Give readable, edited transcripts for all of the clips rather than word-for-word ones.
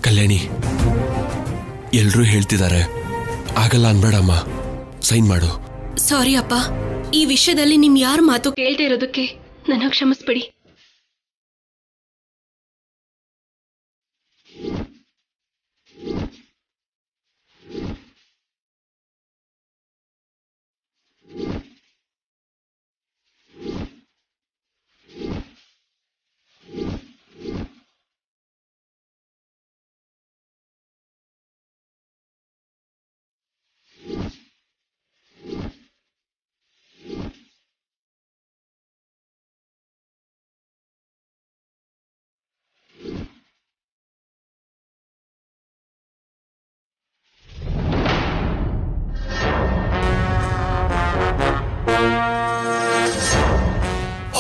ಕಲ್ಯಾಣಿ, ಎಲ್ರೂ ಹೇಳ್ತಿದ್ದಾರೆ, ಆಗಲ್ಲ ಅನ್ಬೇಡಮ್ಮ, ಸೈನ್ ಮಾಡು. ಸಾರಿ ಅಪ್ಪ, ಈ ವಿಷಯದಲ್ಲಿ ನಿಮ್ ಯಾರ ಮಾತು ಕೇಳ್ದೆ ಇರೋದಕ್ಕೆ ನನ್ನ ಕ್ಷಮಿಸ್ಬಿಡಿ.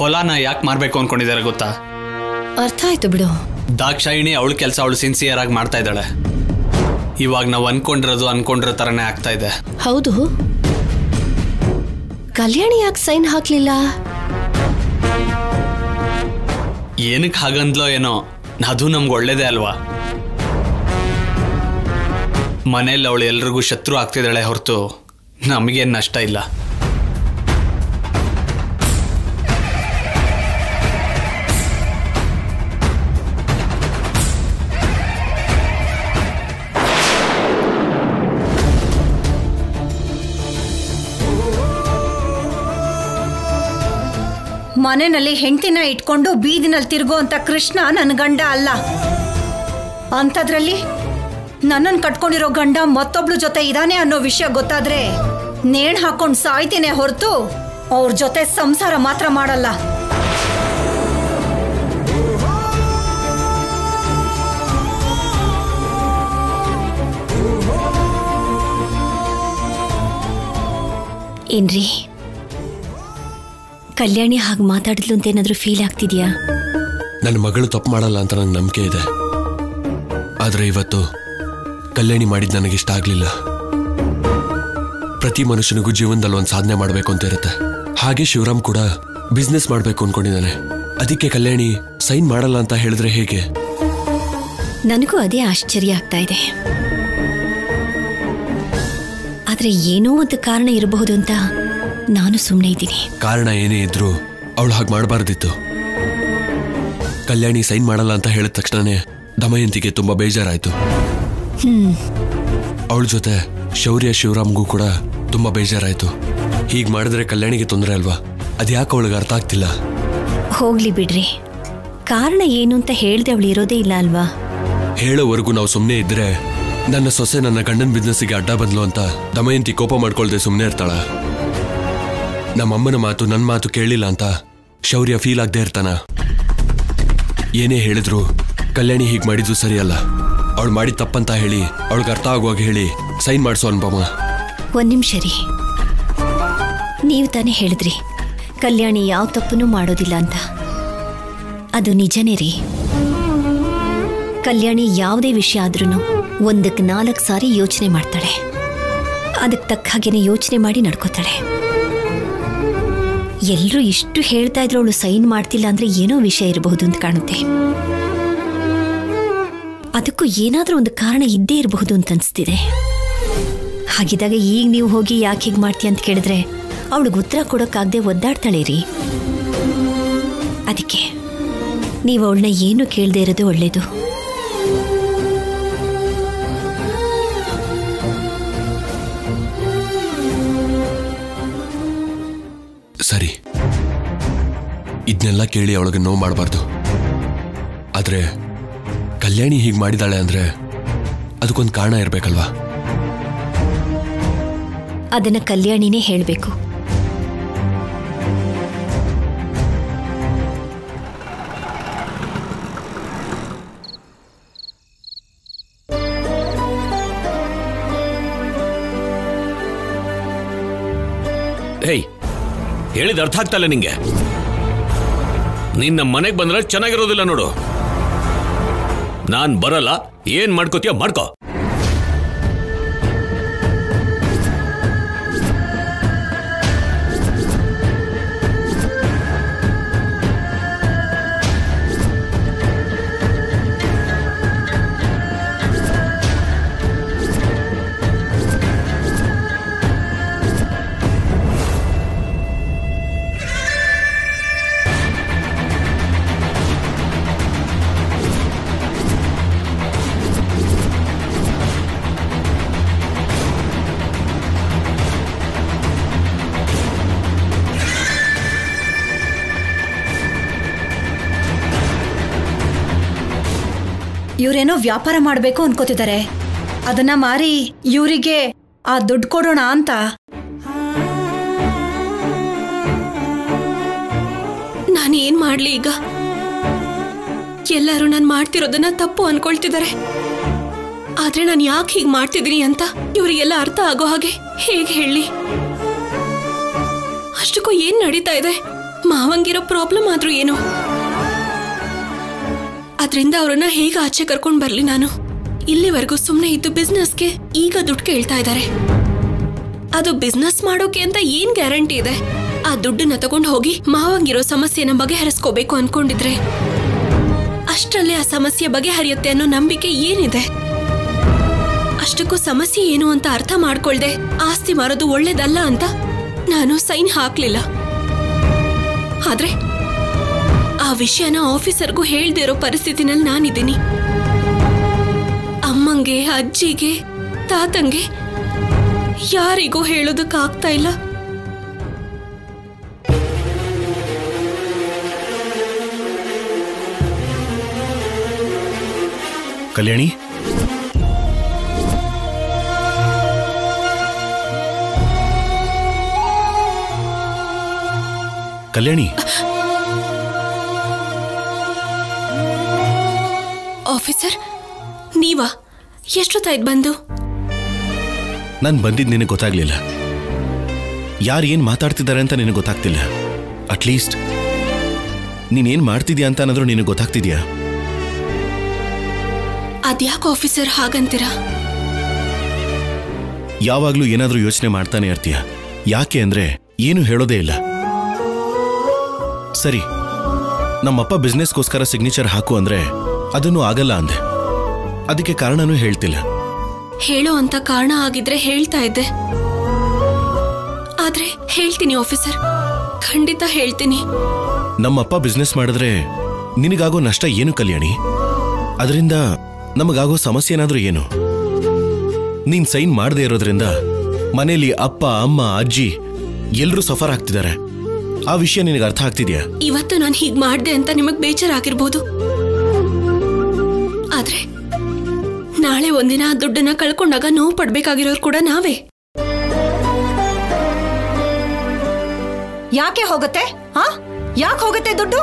ಹೊಲನ ಯಾಕೆ ಮಾರ್ಬೇಕು ಅನ್ಕೊಂಡಿದ್ದಾರೆ ಗೊತ್ತಾ? ಅರ್ಥ ಆಯ್ತು ಬಿಡು. ದಾಕ್ಷಾಯಿಣಿ ಅವಳ ಕೆಲಸ ಅವಳು ಸಿನ್ಸಿಯರ್ ಆಗಿ ಮಾಡ್ತಾ ಇದ್ದಾಳೆ. ಇವಾಗ ನಾವು ಅನ್ಕೊಂಡಿರೋ ತರನೇ ಆಗ್ತಾ ಇದೆ. ಹೌದು, ಕಲ್ಯಾಣಿ ಯಾಕೆ ಸೈನ್ ಹಾಕ್ಲಿಲ್ಲ? ಏನಕ್ಕೆ ಹಾಗಂದ್ಲೋ ಏನೋ, ಅದು ನಮ್ಗೆ ಒಳ್ಳೇದೇ ಅಲ್ವಾ. ಮನೇಲಿ ಅವಳು ಎಲ್ರಿಗೂ ಶತ್ರು ಆಗ್ತಿದ್ದಾಳೆ ಹೊರತು ನಮಗೇನು ನಷ್ಟ ಇಲ್ಲ. ಮನೆಯಲ್ಲಿ ಹೆಂಡತಿನ ಇಟ್ಕೊಂಡು ಬೀದಿನಲ್ಲಿ ತಿರುಗೋ ಅಂತ ಕೃಷ್ಣ ನನ್ನ ಗಂಡ ಅಲ್ಲ. ಅಂಥದ್ರಲ್ಲಿ ನನ್ನನ್ನು ಕಟ್ಕೊಂಡಿರೋ ಗಂಡ ಮತ್ತೊಬ್ಳು ಜೊತೆ ಇದಾನೆ ಅನ್ನೋ ವಿಷಯ ಗೊತ್ತಾದ್ರೆ ನೇಣು ಹಾಕೊಂಡು ಸಾಯ್ತೇನೆ ಹೊರತು ಅವ್ರ ಜೊತೆ ಸಂಸಾರ ಮಾತ್ರ ಮಾಡಲ್ಲ. ಏನ್ರಿ, ಕಲ್ಯಾಣಿ ಹಾಗೆ ಮಾತಾಡಿದ್ಲು ಅಂತ ಏನಾದ್ರೂ ಫೀಲ್ ಆಗ್ತಿದ್ಯಾ? ನನ್ನ ಮಗಳು ತಪ್ಪು ಮಾಡಲ್ಲ ಅಂತ ನಂಗೆ ನಂಬಿಕೆ ಇದೆ. ಆದ್ರೆ ಇವತ್ತು ಕಲ್ಯಾಣಿ ಮಾಡಿದ್ ನನಗಿಷ್ಟ ಆಗ್ಲಿಲ್ಲ. ಪ್ರತಿ ಮನುಷ್ಯನಿಗೂ ಜೀವನದಲ್ಲಿ ಒಂದು ಸಾಧನೆ ಮಾಡಬೇಕು ಅಂತ ಇರುತ್ತೆ. ಹಾಗೆ ಶಿವರಾಮ್ ಕೂಡ ಬಿಸ್ನೆಸ್ ಮಾಡಬೇಕು ಅನ್ಕೊಂಡಿದ್ದಾನೆ. ಅದಕ್ಕೆ ಕಲ್ಯಾಣಿ ಸೈನ್ ಮಾಡಲ್ಲ ಅಂತ ಹೇಳಿದ್ರೆ ಹೇಗೆ? ನನಗೂ ಅದೇ ಆಶ್ಚರ್ಯ ಆಗ್ತಾ ಇದೆ. ಆದ್ರೆ ಏನೋ ಒಂದು ಕಾರಣ ಇರಬಹುದು ಅಂತ ನಾನು ಸುಮ್ಮನೆ ಇದ್ದೀನಿ. ಕಾರಣ ಏನೇ ಇದ್ರು ಅವಳು ಹಾಗೆ ಮಾಡಬಾರ್ದಿತ್ತು. ಕಲ್ಯಾಣಿ ಸೈನ್ ಮಾಡಲ್ಲ ಅಂತ ಹೇಳಿದ ತಕ್ಷಣನೇ ದಮಯಂತಿಗೆ ತುಂಬಾ ಬೇಜಾರಾಯ್ತು. ಅವಳ ಜೊತೆ ಶೌರ್ಯ ಶಿವರಾಮ್ಗೂ ಕೂಡ ತುಂಬಾ ಬೇಜಾರಾಯ್ತು. ಹೀಗ್ ಮಾಡಿದ್ರೆ ಕಲ್ಯಾಣಿಗೆ ತೊಂದರೆ ಅಲ್ವಾ? ಅದ್ಯಾಕೆ ಅವಳಿಗೆ ಅರ್ಥ ಆಗ್ತಿಲ್ಲ. ಹೋಗ್ಲಿ ಬಿಡ್ರಿ, ಕಾರಣ ಏನು ಅಂತ ಹೇಳ್ದೆ ಅವಳು ಇರೋದೇ ಇಲ್ಲ ಅಲ್ವಾ? ಹೇಳೋವರೆಗೂ ನಾವು ಸುಮ್ಮನೆ ಇದ್ರೆ ನನ್ನ ಸೊಸೆ ನನ್ನ ಗಂಡನ ಬಿಸ್ನೆಸ್ಗೆ ಅಡ್ಡ ಬಂದ್ಲು ಅಂತ ದಮಯಂತಿ ಕೋಪ ಮಾಡ್ಕೊಳ್ದೆ ಸುಮ್ಮನೆ ಇರ್ತಾಳ? ನಮ್ಮಮ್ಮನ ಮಾತು ನನ್ನ ಮಾತು ಕೇಳಿಲ್ಲ ಅಂತ ಶೌರ್ಯ ಫೀಲ್ ಆಗದೆ ಇರ್ತಾನ? ಏನೇ ಹೇಳಿದ್ರು ಕಲ್ಯಾಣಿ ಹೀಗೆ ಮಾಡಿದ್ದು ಸರಿಯಲ್ಲ. ಅವಳು ಮಾಡಿದ ತಪ್ಪಂತ ಹೇಳಿ ಅವಳಿಗೆ ಅರ್ಥ ಆಗುವಾಗ ಹೇಳಿ ಸೈನ್ ಮಾಡಿಸೋ ಅನ್ಬಮ್ಮ. ಒಂದ್ ನಿಮಿಷ ರೀ, ನೀವು ತಾನೇ ಹೇಳಿದ್ರಿ ಕಲ್ಯಾಣಿ ಯಾವ ತಪ್ಪನ್ನು ಮಾಡೋದಿಲ್ಲ ಅಂತ. ಅದು ನಿಜನೇ ರೀ. ಕಲ್ಯಾಣಿ ಯಾವುದೇ ವಿಷಯ ಆದ್ರೂ 1ಕ್ಕೆ 4 ಸಾರಿ ಯೋಚನೆ ಮಾಡ್ತಾಳೆ. ಅದಕ್ಕೆ ತಕ್ಕ ಹಾಗೇನೆ ಯೋಚನೆ ಮಾಡಿ ನಡ್ಕೋತಾಳೆ. ಎಲ್ಲರೂ ಇಷ್ಟು ಹೇಳ್ತಾ ಇದ್ರು ಅವಳು ಸೈನ್ ಮಾಡ್ತಿಲ್ಲ ಅಂದ್ರೆ ಏನೋ ವಿಷಯ ಇರಬಹುದು ಅಂತ ಕಾಣುತ್ತೆ. ಅದಕ್ಕೂ ಏನಾದ್ರೂ ಒಂದು ಕಾರಣ ಇದ್ದೇ ಇರಬಹುದು ಅಂತ ಅನ್ಸ್ತಿದೆ. ಹಾಗಿದ್ದಾಗ ಈಗ ನೀವು ಹೋಗಿ ಯಾಕೆ ಹೀಗೆ ಮಾಡ್ತೀಯ ಅಂತ ಕೇಳಿದ್ರೆ ಅವಳಿಗೆ ಉತ್ತರ ಕೊಡೋಕ್ಕಾಗದೆ ಒದ್ದಾಡ್ತಾಳೆ ರೀ. ಅದಕ್ಕೆ ನೀವು ಅವಳನ್ನ ಏನು ಕೇಳದೆ ಇರೋದು ಒಳ್ಳೇದು. ಸರಿ, ಇದನ್ನೆಲ್ಲ ಕೇಳಿ ಅವಳಿಗೆ ನೋವು ಮಾಡಬಾರ್ದು. ಆದ್ರೆ ಕಲ್ಯಾಣಿ ಹೀಗೆ ಮಾಡಿದಾಳೆ ಅಂದ್ರೆ ಅದಕ್ಕೊಂದು ಕಾರಣ ಇರ್ಬೇಕಲ್ವಾ? ಅದನ್ನ ಕಲ್ಯಾಣಿನೇ ಹೇಳಬೇಕು. ಹೇಯ್, ಹೇಳಿದ ಅರ್ಥ ಆಗ್ತಲ್ಲ ನಿಂಗೆ? ನೀನ್ ನಮ್ಮ ಮನೆಗೆ ಬಂದ್ರೆ ಚೆನ್ನಾಗಿರೋದಿಲ್ಲ ನೋಡು. ನಾನ್ ಬರಲ್ಲ, ಏನ್ ಮಾಡ್ಕೋತೀಯ ಮಾಡ್ಕೋ. ಇವ್ರೇನೋ ವ್ಯಾಪಾರ ಮಾಡ್ಬೇಕು ಅನ್ಕೋತಿದ್ದಾರೆ. ಅದನ್ನ ಮಾರಿ ಇವರಿಗೆ ಆ ದುಡ್ಡು ಕೊಡೋಣ ಅಂತ. ನಾನು ಏನ್ ಮಾಡ್ಲಿ ಈಗ? ಎಲ್ಲರೂ ನಾನು ಮಾಡ್ತಿರೋದನ್ನ ತಪ್ಪು ಅನ್ಕೊಳ್ತಿದ್ದಾರೆ. ಆದ್ರೆ ನಾನು ಯಾಕೆ ಹೀಗೆ ಮಾಡ್ತಿದ್ದೀನಿ ಅಂತ ಇವರಿಗೆಲ್ಲ ಅರ್ಥ ಆಗೋ ಹಾಗೆ ಹೇಗೆ ಹೇಳಿ? ಅಷ್ಟಕ್ಕೂ ಏನ್ ನಡೀತಾ ಇದೆ? ಮಾವಂಗಿರೋ ಪ್ರಾಬ್ಲಮ್ ಆದ್ರೂ ಏನು? ಅದರಿಂದ ಅವ್ರನ್ನ ಹೇಗೆ ಆಚೆ ಕರ್ಕೊಂಡ್ ಬರ್ಲಿ ನಾನು? ಇಲ್ಲಿವರೆಗೂ ಸುಮ್ಮನೆ ಇದ್ದು ಬಿಸ್ನೆಸ್ಗೆ ಈಗ ದುಡ್ಡು ಕೇಳ್ತಾ ಇದ್ದಾರೆ. ಅದು ಬಿಸ್ನೆಸ್ ಮಾಡೋಕೆ ಅಂತ ಏನ್ ಗ್ಯಾರಂಟಿ ಇದೆ? ಆ ದುಡ್ಡನ್ನ ತಗೊಂಡು ಹೋಗಿ ಮಾವಂಗಿರೋ ಸಮಸ್ಯೆನ ಬಗೆಹರಿಸ್ಕೋಬೇಕು ಅನ್ಕೊಂಡಿದ್ರೆ ಅಷ್ಟರಲ್ಲೇ ಆ ಸಮಸ್ಯೆ ಬಗೆಹರಿಯುತ್ತೆ ಅನ್ನೋ ನಂಬಿಕೆ ಏನಿದೆ? ಅಷ್ಟಕ್ಕೂ ಸಮಸ್ಯೆ ಏನು ಅಂತ ಅರ್ಥ ಮಾಡ್ಕೊಳ್ದೆ ಆಸ್ತಿ ಮಾರೋದು ಒಳ್ಳೇದಲ್ಲ ಅಂತ ನಾನು ಸೈನ್ ಹಾಕ್ಲಿಲ್ಲ. ಆದ್ರೆ ಆ ವಿಷಯನ ಆಫೀಸರ್ಗೂ ಹೇಳ್ದೇ ಇರೋ ಪರಿಸ್ಥಿತಿನಲ್ಲಿ ನಾನಿದ್ದೀನಿ. ಅಮ್ಮಂಗೆ, ಅಜ್ಜಿಗೆ, ತಾತಂಗೆ ಯಾರಿಗೂ ಹೇಳೋದಕ್ಕಾಗ್ತಾ ಇಲ್ಲ. ಕಲ್ಯಾಣಿ, ಕಲ್ಯಾಣಿ, ಆಫೀಸರ್ ನೀವಾ? ಎಷ್ಟೊತ್ತಾಯ್ತು ಬಂದು? ನಾನು ಬಂದಿದ್ದು ನಿನಗೆ ಗೊತ್ತಾಗ್ಲಿಲ್ಲ. ಯಾರು ಏನ್ ಮಾತಾಡ್ತಿದ್ದಾರೆ ಅಂತ ನಿನಗೆ ಗೊತ್ತಾಗ್ತಿಲ್ಲ. ಅಟ್ಲೀಸ್ಟ್ ನೀನೇನ್ ಮಾಡ್ತಿದ್ಯಾ ಅಂತ ಅನ್ನೋದ್ರು ನಿನಗೆ ಗೊತ್ತಾಗ್ತಿದ್ಯಾ? ಅದ್ಯಾಕೆ ಆಫೀಸರ್ ಹಾಗಂತೀರಾ? ಯಾವಾಗ್ಲೂ ಏನಾದ್ರೂ ಯೋಚನೆ ಮಾಡ್ತಾನೆ ಇರ್ತೀಯ. ಯಾಕೆ ಅಂದ್ರೆ ಏನು ಹೇಳೋದೇ ಇಲ್ಲ. ಸರಿ, ನಮ್ಮಪ್ಪ ಬಿಸ್ನೆಸ್ಗೋಸ್ಕರ ಸಿಗ್ನೇಚರ್ ಹಾಕು ಅಂದ್ರೆ ಅದನ್ನು ಆಗಲ್ಲ ಅಂದೆ. ಅದಕ್ಕೆ ಕಾರಣನೂ ಹೇಳ್ತಿಲ್ಲ. ಹೇಳೋ ಅಂತ ಕಾರಣ ಆಗಿದ್ರೆ ಹೇಳ್ತಾ ಇದ್ದೆ. ಆದ್ರೆ ಹೇಳ್ತೀನಿ ಆಫೀಸರ್, ಖಂಡಿತ ಹೇಳ್ತೀನಿ. ನಮ್ಮಪ್ಪ ಬಿಸ್ನೆಸ್ ಮಾಡಿದ್ರೆ ನಿನಗಾಗೋ ನಷ್ಟ ಏನು ಕಲ್ಯಾಣಿ? ಅದರಿಂದ ನಮಗಾಗೋ ಸಮಸ್ಯೆ ಏನಾದ್ರೂ ಏನು? ನೀನ್ ಸೈನ್ ಮಾಡದೇ ಇರೋದ್ರಿಂದ ಮನೇಲಿ ಅಪ್ಪ, ಅಮ್ಮ, ಅಜ್ಜಿ ಎಲ್ರೂ ಸಫರ್ ಆಗ್ತಿದ್ದಾರೆ. ಆ ವಿಷಯ ನಿನಗೆ ಅರ್ಥ ಆಗ್ತಿದ್ಯಾ? ಇವತ್ತು ನಾನು ಹೀಗ್ ಮಾಡ್ದೆ ಅಂತ ನಿಮಗ್ ಬೇಜಾರಾಗಿರ್ಬೋದು. ಆದ್ರೆ ನಾಳೆ ಒಂದಿನ ಆ ದುಡ್ಡನ್ನ ಕಳ್ಕೊಂಡಾಗ ನೋವು ಪಡ್ಬೇಕಾಗಿರೋರು ಕೂಡ ನಾವೇ. ಯಾಕೆ ಹೋಗುತ್ತೆ? ಯಾಕೆ ಹೋಗುತ್ತೆ ದುಡ್ಡು?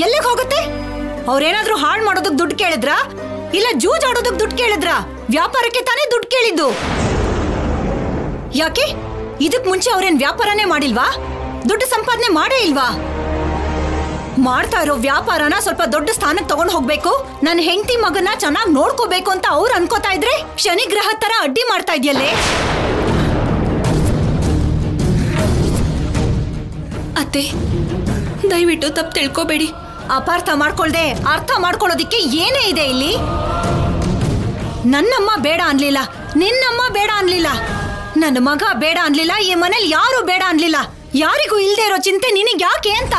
ಎಲ್ಲಿಗೆ ಹೋಗುತ್ತೆ? ಅವ್ರೇನಾದ್ರೂ ಹಾಳು ಮಾಡೋದಕ್ ದುಡ್ಡು ಕೇಳಿದ್ರಾ? ಇಲ್ಲ ಜೂಜ್ ಆಡೋದಕ್ ದುಡ್ಡು ಕೇಳಿದ್ರಾ? ವ್ಯಾಪಾರಕ್ಕೆ ತಾನೇ ದುಡ್ಡು ಕೇಳಿದ್ದು. ಯಾಕೆ ಇದಕ್ ಮುಂಚೆ ಅವ್ರೇನ್ ವ್ಯಾಪಾರನೇ ಮಾಡಿಲ್ವಾ? ದುಡ್ಡು ಸಂಪಾದನೆ ಮಾಡೇ ಇಲ್ವಾ? ಮಾಡ್ತಾ ಇರೋ ವ್ಯಾಪಾರನ ಸ್ವಲ್ಪ ದೊಡ್ಡ ಸ್ಥಾನಕ್ಕೆ ತಗೊಂಡು ಹೋಗ್ಬೇಕು, ನನ್ನ ಹೆಂಡತಿ ಮಗನ ಚೆನ್ನಾಗಿ ನೋಡ್ಕೋಬೇಕು ಅಂತ ಅವ್ರು ಅನ್ಕೋತಾ ಇದ್ರೆ ಶನಿಗ್ರಹ ತರ ಅಡ್ಡಿ ಮಾಡ್ತಾ ಇದೆಯಲ್ಲೇ. ಅತ್ತೆ, ದಯವಿಟ್ಟು ತಪ್ಪು ತಿಳ್ಕೋಬೇಡಿ. ಅಪಾರ್ಥ ಮಾಡ್ಕೊಳ್ದೆ ಅರ್ಥ ಮಾಡ್ಕೊಳ್ಳೋದಿಕ್ಕೆ ಏನೇ ಇದೆ ಇಲ್ಲಿ? ನನ್ನಮ್ಮ ಬೇಡ ಅನ್ಲಿಲ್ಲ, ನಿನ್ನಮ್ಮ ಬೇಡ ಅನ್ಲಿಲ್ಲ, ನನ್ನ ಮಗ ಬೇಡ ಅನ್ಲಿಲ್ಲ, ಈ ಮನೇಲಿ ಯಾರು ಬೇಡ ಅನ್ಲಿಲ್ಲ. ಯಾರಿಗೂ ಇಲ್ದೇ ಇರೋ ಚಿಂತೆ ನಿನಗೆ ಯಾಕೆ ಅಂತ?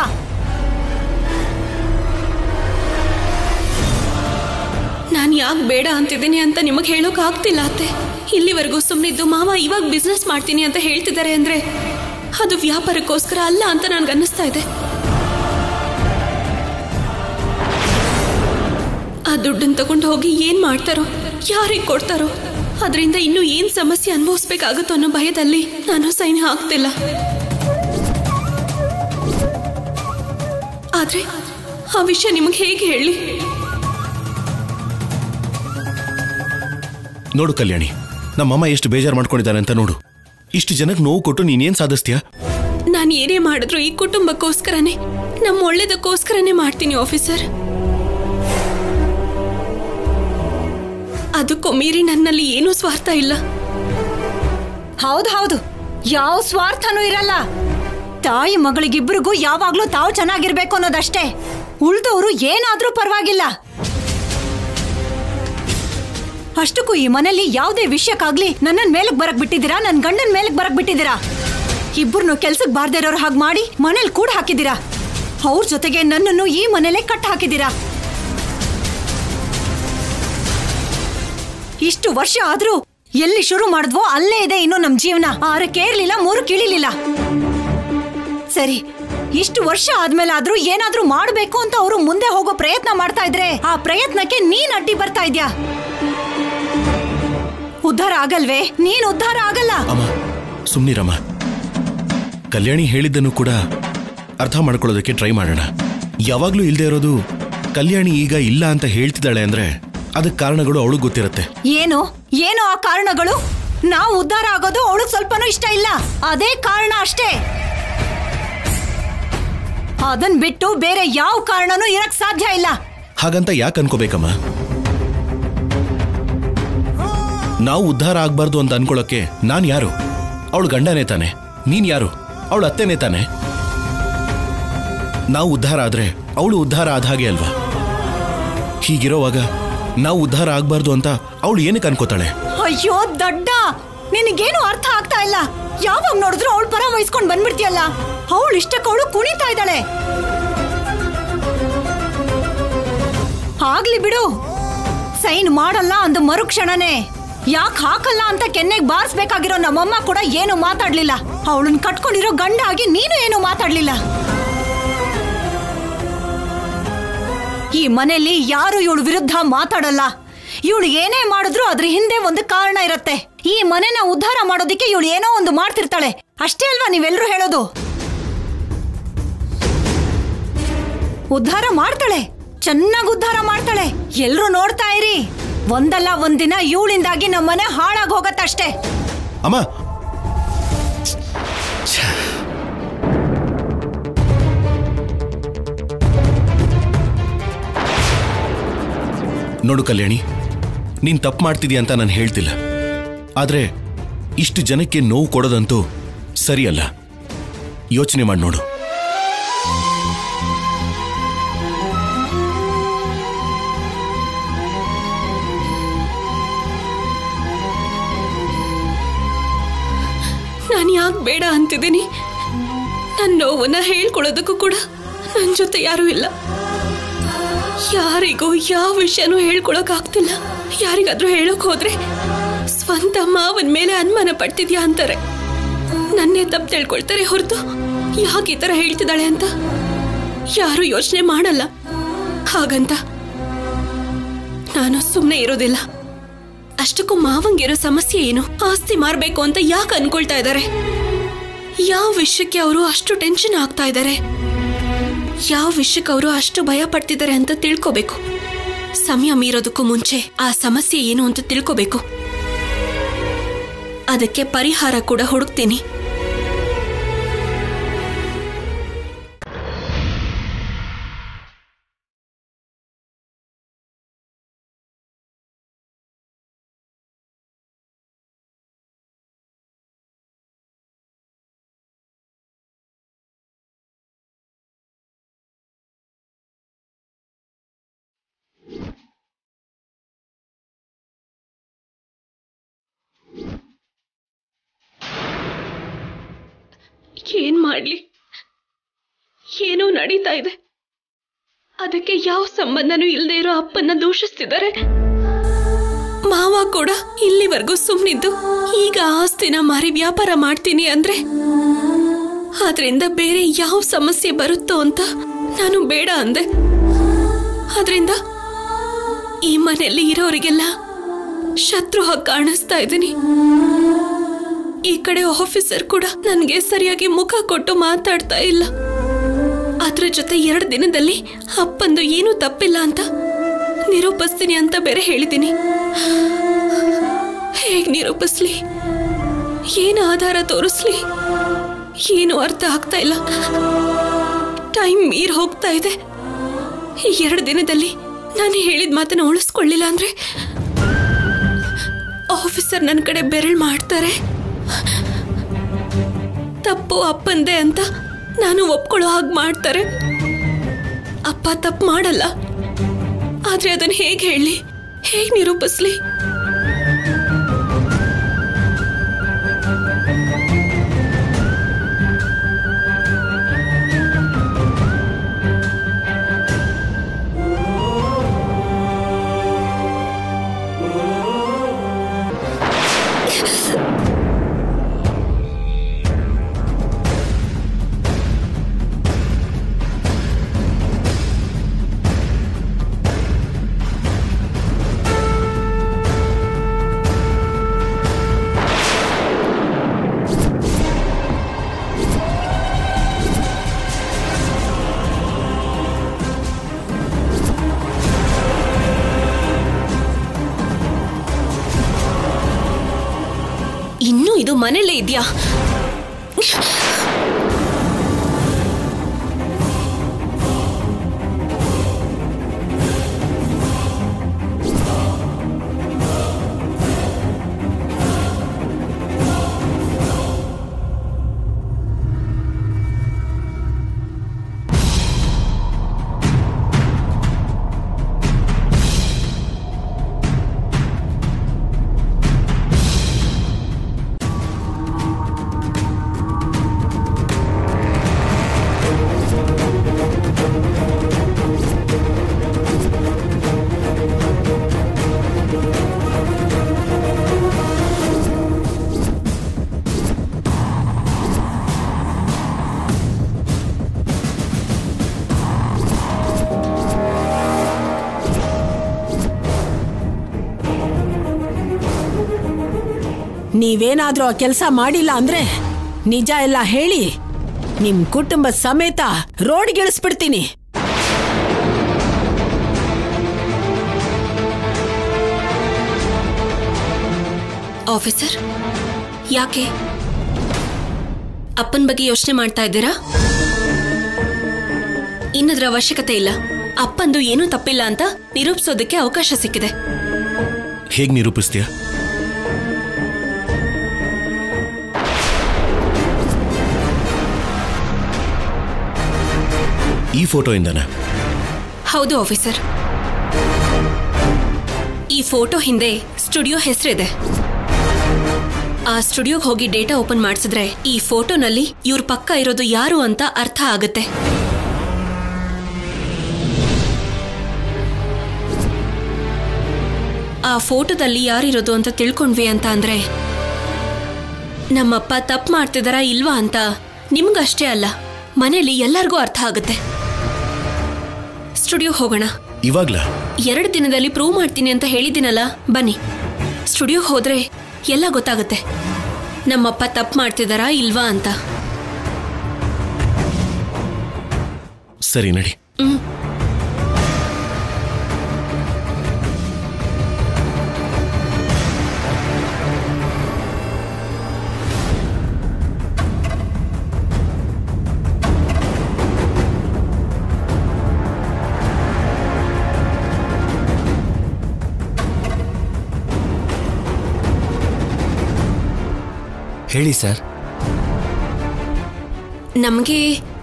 ನಾನು ಯಾಕೆ ಬೇಡ ಅಂತಿದ್ದೀನಿ ಅಂತ ನಿಮಗೆ ಹೇಳೋಕ್ ಆಗ್ತಿಲ್ಲ ಅತ್ತೆ. ಇಲ್ಲಿವರೆಗೂ ಸುಮ್ಮನಿದ್ದು ಮಾವ ಇವಾಗ ಬಿಸ್ನೆಸ್ ಮಾಡ್ತೀನಿ ಅಂತ ಹೇಳ್ತಿದ್ದಾರೆ ಅಂದ್ರೆ ಅದು ವ್ಯಾಪಾರಕ್ಕೋಸ್ಕರ ಅಲ್ಲ ಅಂತ ನನ್ಗೆ ಅನ್ನಿಸ್ತಾ ಇದೆ. ಆ ದುಡ್ಡನ್ನು ತಗೊಂಡು ಹೋಗಿ ಏನ್ ಮಾಡ್ತಾರೋ, ಯಾರಿಗೆ ಕೊಡ್ತಾರೋ, ಅದರಿಂದ ಇನ್ನೂ ಏನ್ ಸಮಸ್ಯೆ ಅನುಭವಿಸ್ಬೇಕಾಗುತ್ತೋ ಅನ್ನೋ ಭಯದಲ್ಲಿ ನಾನು ಸೈನ್ ಹಾಕ್ತಿಲ್ಲ. ಆದ್ರೆ ಆ ವಿಷಯ ನಿಮಗೆ ಹೇಗೆ ಹೇಳಿ? ನೋಡು ಕಲ್ಯಾಣಿ, ನಮ್ಮಮ್ಮ ಎಷ್ಟು ಬೇಜಾರು ಮಾಡ್ಕೊಂಡಿದ್ದಾರೆ ಅಂತ ನೋಡು. ಇಷ್ಟು ಜನಕ್ಕೆ ನೋವು ಕೊಟ್ಟು ನೀನೇನ್ ಸಾಧಿಸ್ತೀಯಾ? ನಾನು ಏನೇ ಮಾಡಿದ್ರು ಈ ಕುಟುಂಬಕ್ಕೋಸ್ಕರನೇ, ನಮ್ಮ ಒಳ್ಳೇದಕ್ಕೋಸ್ಕರನೇ ಮಾಡ್ತೀನಿ ಆಫೀಸರ್. ಅದಕ್ಕೂ ಮೀರಿ ನನ್ನಲ್ಲಿ ಏನೂ ಸ್ವಾರ್ಥ ಇಲ್ಲ. ಹೌದು, ಯಾವ ಸ್ವಾರ್ಥನೂ ಇರಲ್ಲ. ತಾಯಿ ಮಗಳಿಗಿಬ್ಬರಿಗೂ ಯಾವಾಗ್ಲೂ ತಾವು ಚೆನ್ನಾಗಿರ್ಬೇಕು ಅನ್ನೋದಷ್ಟೇ. ಉಳ್ದವರು ಏನಾದ್ರೂ ಪರವಾಗಿಲ್ಲ. ಅಷ್ಟಕ್ಕೂ ಈ ಮನೇಲಿ ಯಾವುದೇ ವಿಷಯಕ್ಕಾಗ್ಲಿ ನನ್ನನ್ ಮೇಲಕ್ ಬರಕ್ ಬಿಟ್ಟಿದ್ದೀರಾ, ನನ್ ಗಂಡನ್ ಮೇಲಕ್ ಬರಕ್ ಬಿಟ್ಟಿದ್ದೀರಾ. ಇಬ್ಬರನ್ನು ಕೆಲ್ಸಕ್ಕೆ ಬಾರ್ದೇ ಇರೋರು ಹಾಗೆ ಮಾಡಿ ಮನೇಲಿ ಕೂಡ ಹಾಕಿದ್ದೀರಾ. ಅವ್ರ ಜೊತೆಗೆ ನನ್ನನ್ನು ಈ ಮನೇಲೆ ಕಟ್ಟ ಹಾಕಿದ್ದೀರಾ. ಇಷ್ಟು ವರ್ಷ ಆದ್ರೂ ಎಲ್ಲಿ ಶುರು ಮಾಡಿದ್ವೋ ಅಲ್ಲೇ ಇದೆ ಇನ್ನು ನಮ್ ಜೀವನ. 6 ಕೇರ್ಲಿಲ್ಲ, 3 ಕಿಳಿಲಿಲ್ಲ. ಸರಿ, ಇಷ್ಟು ವರ್ಷ ಆದ್ಮೇಲೆ ಆದ್ರೂ ಏನಾದ್ರೂ ಮಾಡ್ಬೇಕು ಅಂತ ಅವರು ಮುಂದೆ ಹೋಗೋ ಪ್ರಯತ್ನ ಮಾಡ್ತಾ ಇದ್ರೆ ಆ ಪ್ರಯತ್ನಕ್ಕೆ ನೀನ್ ಅಡ್ಡಿ ಬರ್ತಾ ಇದ್ಯಾ. ಉದ್ಧಾರ ಆಗಲ್ವೇ? ನೀನ್ ಉದ್ಧಾರ ಆಗಲ್ಲ. ಅಮ್ಮ ಸುಮ್ನಿರಮ್ಮ. ಕಲ್ಯಾಣಿ ಹೇಳಿದ್ದನ್ನು ಕೂಡ ಅರ್ಥ ಮಾಡ್ಕೊಳ್ಳೋದಕ್ಕೆ ಟ್ರೈ ಮಾಡೋಣ. ಯಾವಾಗ್ಲೂ ಇಲ್ದೇ ಇರೋದು ಕಲ್ಯಾಣಿ ಈಗ ಇಲ್ಲ ಅಂತ ಹೇಳ್ತಿದ್ದಾಳೆ ಅಂದ್ರೆ ಅದಕ್ಕೆ ಕಾರಣಗಳು ಅವಳಿಗೆ ಗೊತ್ತಿರುತ್ತೆ. ಏನು ಏನು ಆ ಕಾರಣಗಳು? ನಾವು ಉದ್ಧಾರ ಆಗೋದು ಅವಳಿಗೆ ಸ್ವಲ್ಪನೂ ಇಷ್ಟ ಇಲ್ಲ, ಅದೇ ಕಾರಣ ಅಷ್ಟೇ. ಅದನ್ ಬಿಟ್ಟು ಬೇರೆ ಯಾವ ಕಾರಣನೂ ಇರಕ್ ಸಾಧ್ಯ ಇಲ್ಲ. ಹಾಗಂತ ಯಾಕೆ ಅನ್ಕೋಬೇಕಮ್ಮ? ನಾವು ಉದ್ಧಾರ ಆಗ್ಬಾರ್ದು ಅಂತ ಅನ್ಕೊಳ್ಳೋಕೆ ನಾನ್ ಯಾರು? ಅವಳು ಗಂಡನೇ ತಾನೆ. ನೀನ್ ಯಾರು? ಅವಳು ಅತ್ತೆನೇ ತಾನೆ. ನಾವು ಉದ್ಧಾರ ಆದ್ರೆ ಅವಳು ಉದ್ಧಾರ ಆದ ಹಾಗೆ ಅಲ್ವಾ? ಹೀಗಿರೋವಾಗ ನಾವು ಉದ್ಧಾರ ಆಗ್ಬಾರ್ದು ಅಂತ ಅವಳು ಏನಕ್ಕೆ ಅನ್ಕೋತಾಳೆ? ಅಯ್ಯೋ ದಡ್ಡ, ನಿನಗೇನು ಅರ್ಥ ಆಗ್ತಾ ಇಲ್ಲ. ಯಾವಾಗ ನೋಡಿದ್ರು ಅವಳು ಪರ ವಹಿಸ್ಕೊಂಡ್ ಬಂದ್ಬಿಡ್ತೀಯಲ್ಲ. ಅವಳು ಇಷ್ಟಕ್ಕೆ ಅವಳು ಕುಣಿತಾ ಇದ್ದಾಳೆ. ಆಗ್ಲಿ ಬಿಡು. ಸೈನ್ ಮಾಡಲ್ಲ ಅಂದ ಮರುಕ್ಷಣನೇ ಯಾಕೆ ಹಾಕಲ್ಲ ಅಂತ ಕೆನ್ನೆಗೆ ಬಾರಿಸ್ಬೇಕಾಗಿರೋ ನಮ್ಮಮ್ಮ ಕೂಡ ಏನು ಮಾತಾಡ್ಲಿಲ್ಲ. ಅವಳನ್ನ ಕಟ್ಕೊಂಡಿರೋ ಗಂಡ ಆಗಿ ನೀನು ಏನು ಮಾತಾಡ್ಲಿಲ್ಲ. ಈ ಮನೆಯಲ್ಲಿ ಯಾರು ಇವಳು ವಿರುದ್ಧ ಮಾತಾಡಲ್ಲ. ಇವಳು ಏನೇ ಮಾಡಿದ್ರು ಅದ್ರ ಹಿಂದೆ ಒಂದು ಕಾರಣ ಇರತ್ತೆ. ಈ ಮನೆನ ಉದ್ಧಾರ ಮಾಡೋದಿಕ್ಕೆ ಇವಳು ಏನೋ ಒಂದು ಮಾಡ್ತಿರ್ತಾಳೆ ಅಷ್ಟೇ ಅಲ್ವಾ ನೀವೆಲ್ಲರೂ ಹೇಳೋದು? ಉದ್ಧಾರ ಮಾಡ್ತಾಳೆ, ಚೆನ್ನಾಗಿ ಉದ್ಧಾರ ಮಾಡ್ತಾಳೆ. ಎಲ್ರೂ ನೋಡ್ತಾ ಇರಿ. ಒಂದಲ್ಲ ಒಂದಿನ ಇವಳಿಂದಾಗಿ ನಮ್ಮನೆ ಹಾಳಾಗಿ ಹೋಗತ್ತಷ್ಟೇ. ಅಮ್ಮ ನೋಡು ಕಲ್ಯಾಣಿ, ನೀನ್ ತಪ್ಪು ಮಾಡ್ತಿದೀಯ ಅಂತ ನಾನು ಹೇಳ್ತಿಲ್ಲ. ಆದ್ರೆ ಇಷ್ಟು ಜನಕ್ಕೆ ನೋವು ಕೊಡೋದಂತೂ ಸರಿಯಲ್ಲ. ಯೋಚನೆ ಮಾಡಿ ನೋಡು. ನಾನು ಯಾಕೆ ಬೇಡ ಅಂತಿದ್ದೀನಿ? ನನ್ನ ನೋವನ್ನ ಹೇಳ್ಕೊಳ್ಳೋದಕ್ಕೂ ಕೂಡ ನನ್ನ ಜೊತೆ ಯಾರೂ ಇಲ್ಲ. ಯಾರಿಗೂ ಯಾವ ವಿಷಯನೂ ಹೇಳ್ಕೊಳಕ್ ಆಗ್ತಿಲ್ಲ. ಯಾರಿಗಾದ್ರೂ ಹೇಳಕ್ ಹೋದ್ರೆ ಸ್ವಂತ ಮಾವನ ಮೇಲೆ ಅನುಮಾನ ಪಡ್ತಿದ್ಯಾ ಅಂತಾರೆ. ನನ್ನೇ ತಪ್ಪು ತಿಳ್ಕೊಳ್ತಾರೆ ಹೊರತು ಯಾಕೆ ಈ ತರ ಹೇಳ್ತಿದ್ದಾಳೆ ಅಂತ ಯಾರು ಯೋಚನೆ ಮಾಡಲ್ಲ. ಹಾಗಂತ ನಾನು ಸುಮ್ಮನೆ ಇರೋದಿಲ್ಲ. ಅಷ್ಟಕ್ಕೂ ಮಾವಂಗಿರೋ ಸಮಸ್ಯೆ ಏನು? ಆಸ್ತಿ ಮಾರ್ಬೇಕು ಅಂತ ಯಾಕೆ ಅನ್ಕೊಳ್ತಾ ಇದ್ದಾರೆ? ಯಾವ ವಿಷಯಕ್ಕೆ ಅವರು ಅಷ್ಟು ಟೆನ್ಷನ್ ಆಗ್ತಾ ಇದ್ದಾರೆ? ಯಾವ ವಿಷಯಕ್ಕೆ ಅವರು ಅಷ್ಟು ಭಯ ಪಡ್ತಿದ್ದಾರೆ ಅಂತ ತಿಳ್ಕೋಬೇಕು. ಸಮಯ ಮೀರೋದಕ್ಕೂ ಮುಂಚೆ ಆ ಸಮಸ್ಯೆ ಏನು ಅಂತ ತಿಳ್ಕೋಬೇಕು. ಅದಕ್ಕೆ ಪರಿಹಾರ ಕೂಡ ಹುಡುಕ್ತೀನಿ. ಏನ್ ಮಾಡ್ಲಿ? ಏನೋ ನಡೀತಾ ಇದೆ. ಅದಕ್ಕೆ ಯಾವ ಸಂಬಂಧನೂ ಇಲ್ಲದೆ ಇರೋ ಅಪ್ಪನ್ನ ದೂಷಿಸ್ತಿದ್ದಾರೆ. ಮಾವ ಕೂಡ ಇಲ್ಲಿವರೆಗೂ ಸುಮ್ಮನಿದ್ದು ಈಗ ಆಸ್ತಿನ ಮಾರಿ ವ್ಯಾಪಾರ ಮಾಡ್ತೀನಿ ಅಂದ್ರೆ ಅದರಿಂದ ಬೇರೆ ಯಾವ ಸಮಸ್ಯೆ ಬರುತ್ತೋ ಅಂತ ನಾನು ಬೇಡ ಅಂದೆ. ಅದರಿಂದ ಈ ಮನೆಯಲ್ಲಿ ಇರೋರಿಗೆಲ್ಲ ಶತ್ರು ಹಾಗೆ ಕಾಣಿಸ್ತಾ ಇದ್ದೀನಿ. ಈ ಕಡೆ ಆಫೀಸರ್ ಕೂಡ ನನಗೆ ಸರಿಯಾಗಿ ಮುಖ ಕೊಟ್ಟು ಮಾತಾಡ್ತಾ ಇಲ್ಲ. ಅದ್ರ ಜೊತೆ 2 ದಿನದಲ್ಲಿ ಅಪ್ಪಂದು ಏನೂ ತಪ್ಪಿಲ್ಲ ಅಂತ ನಿರೂಪಿಸ್ತೀನಿ ಅಂತ ಬೇರೆ ಹೇಳಿದ್ದೀನಿ. ಹೇಗ್ ನಿರೂಪಿಸ್ಲಿ? ಏನು ಆಧಾರ ತೋರಿಸ್ಲಿ? ಏನು ಅರ್ಥ ಆಗ್ತಾ ಇಲ್ಲ. ಟೈಮ್ ಮೀರ್ ಹೋಗ್ತಾ ಇದೆ. 2 ದಿನದಲ್ಲಿ ನಾನು ಹೇಳಿದ ಮಾತನ್ನ ಉಳಿಸ್ಕೊಳ್ಳಿಲ್ಲ ಅಂದ್ರೆ ಆಫೀಸರ್ ನನ್ನ ಕಡೆ ಬೆರಳು ಮಾಡ್ತಾರೆ. ತಪ್ಪು ಅಪ್ಪಂದೆ ಅಂತ ನಾನು ಒಪ್ಕೊಳ್ಳೋ ಹಾಗೆ ಮಾಡ್ತಾರೆ. ಅಪ್ಪ ತಪ್ಪು ಮಾಡಲ್ಲ. ಆದ್ರೆ ಅದನ್ನ ಹೇಗೆ ಹೇಳಿ, ಹೇಗೆ ನಿರೂಪಿಸ್ಲಿ? ಇನ್ನೂ ಇದು ಮನೇಲೇ ಇದೆಯಾ? ನೀವೇನಾದ್ರೂ ಆ ಕೆಲಸ ಮಾಡಿಲ್ಲ ಅಂದ್ರೆ ನಿಜ ಎಲ್ಲ ಹೇಳಿ ನಿಮ್ ಕುಟುಂಬ ಸಮೇತ ರೋಡ್ಗಿಳಿಸ್ಬಿಡ್ತೀನಿ. ಆಫೀಸರ್, ಯಾಕೆ ಅಪ್ಪನ ಬಗ್ಗೆ ಯೋಚನೆ ಮಾಡ್ತಾ ಇದ್ದೀರಾ? ಇನ್ನದ್ರ ಅವಶ್ಯಕತೆ ಇಲ್ಲ. ಅಪ್ಪಂದು ಏನೂ ತಪ್ಪಿಲ್ಲ ಅಂತ ನಿರೂಪಿಸೋದಕ್ಕೆ ಅವಕಾಶ ಸಿಕ್ಕಿದೆ. ಹೇಗ್ ನಿರೂಪಿಸ್ತೀಯ? ಈ ಫೋಟೋ ಇಂದನಾ? ಹೌದು ಆಫೀಸರ್. ಈ ಫೋಟೋ ಹಿಂದೆ ಸ್ಟುಡಿಯೋ ಹೆಸರಿದೆ. ಆ ಸ್ಟುಡಿಯೋಗೆ ಹೋಗಿ ಡೇಟಾ ಓಪನ್ ಮಾಡಿಸಿದ್ರೆ ಈ ಫೋಟೋನಲ್ಲಿ ಇವ್ರ ಪಕ್ಕ ಇರೋದು ಯಾರು ಅಂತ ಅರ್ಥ ಆಗುತ್ತೆ. ಆ ಫೋಟೋದಲ್ಲಿ ಯಾರಿರೋದು ಅಂತ ತಿಳ್ಕೊಂಡ್ವಿ ಅಂತ ಅಂದ್ರೆ ನಮ್ಮಪ್ಪ ತಪ್ಪು ಮಾಡ್ತಿದಾರಾ ಇಲ್ವಾ ಅಂತ ನಿಮ್ಗಷ್ಟೇ ಅಲ್ಲ, ಮನೇಲಿ ಎಲ್ಲರಿಗೂ ಅರ್ಥ ಆಗುತ್ತೆ. ಸ್ಟುಡಿಯೋ ಹೋಗೋಣ. ಇವಾಗ್ಲ? 2 ದಿನದಲ್ಲಿ ಪ್ರೂವ್ ಮಾಡ್ತೀನಿ ಅಂತ ಹೇಳಿದ್ದೀನಲ್ಲ, ಬನ್ನಿ. ಸ್ಟುಡಿಯೋ ಹೋದ್ರೆ ಎಲ್ಲ ಗೊತ್ತಾಗುತ್ತೆ, ನಮ್ಮಪ್ಪ ತಪ್ಪು ಮಾಡ್ತಿದಾರಾ ಇಲ್ವಾ ಅಂತ. ಸರಿ, ನಡಿ. ಹೇಳಿ ಸರ್. ನಮಗೆ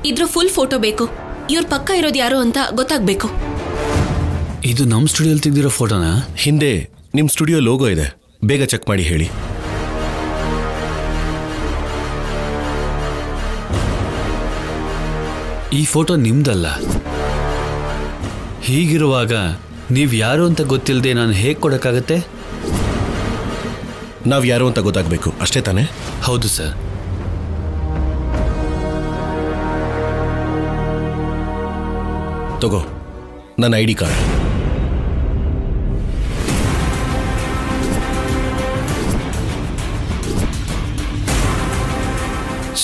ಇದ್ರ ಫುಲ್ ಫೋಟೋ ಬೇಕು. ಇವ್ರ ಪಕ್ಕ ಇರೋದು ಯಾರು ಅಂತ ಗೊತ್ತಾಗ್ಬೇಕು. ಇದು ನಮ್ಮ ಸ್ಟುಡಿಯೋಲಿ ತೆಗೆದಿರೋ ಫೋಟೋನಾ? ಹಿಂದೆ ನಿಮ್ ಸ್ಟುಡಿಯೋ ಲೋಗೋ ಇದೆ, ಬೇಗ ಚೆಕ್ ಮಾಡಿ ಹೇಳಿ. ಈ ಫೋಟೋ ನಿಮ್ದಲ್ಲ. ಹೀಗಿರುವಾಗ ನೀವು ಯಾರು ಅಂತ ಗೊತ್ತಿಲ್ಲದೆ ನಾನು ಹೇಗೆ ಕೊಡಕ್ಕಾಗತ್ತೆ? ನಾವ್ ಯಾರು ಅಂತ ಗೊತ್ತಾಗ್ಬೇಕು, ಅಷ್ಟೇ ತಾನೆ? ಹೌದು ಸರ್. ತಗೋ ನನ್ನ ID ಕಾರ್ಡ್.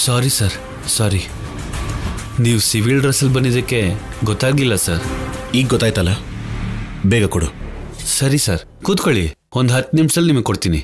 ಸಾರಿ ಸರ್, ಸಾರಿ. ನೀವು ಸಿವಿಲ್ ಡ್ರೆಸ್ಸಲ್ಲಿ ಬಂದಿದ್ದಕ್ಕೆ ಗೊತ್ತಾಗ್ಲಿಲ್ಲ ಸರ್. ಈಗ ಗೊತ್ತಾಯ್ತಲ್ಲ, ಬೇಗ ಕೊಡು. ಸರಿ ಸರ್, ಕೂತ್ಕೊಳ್ಳಿ. ಒಂದು 10 ನಿಮಿಷದಲ್ಲಿ ನಿಮಗೆ ಕೊಡ್ತೀನಿ.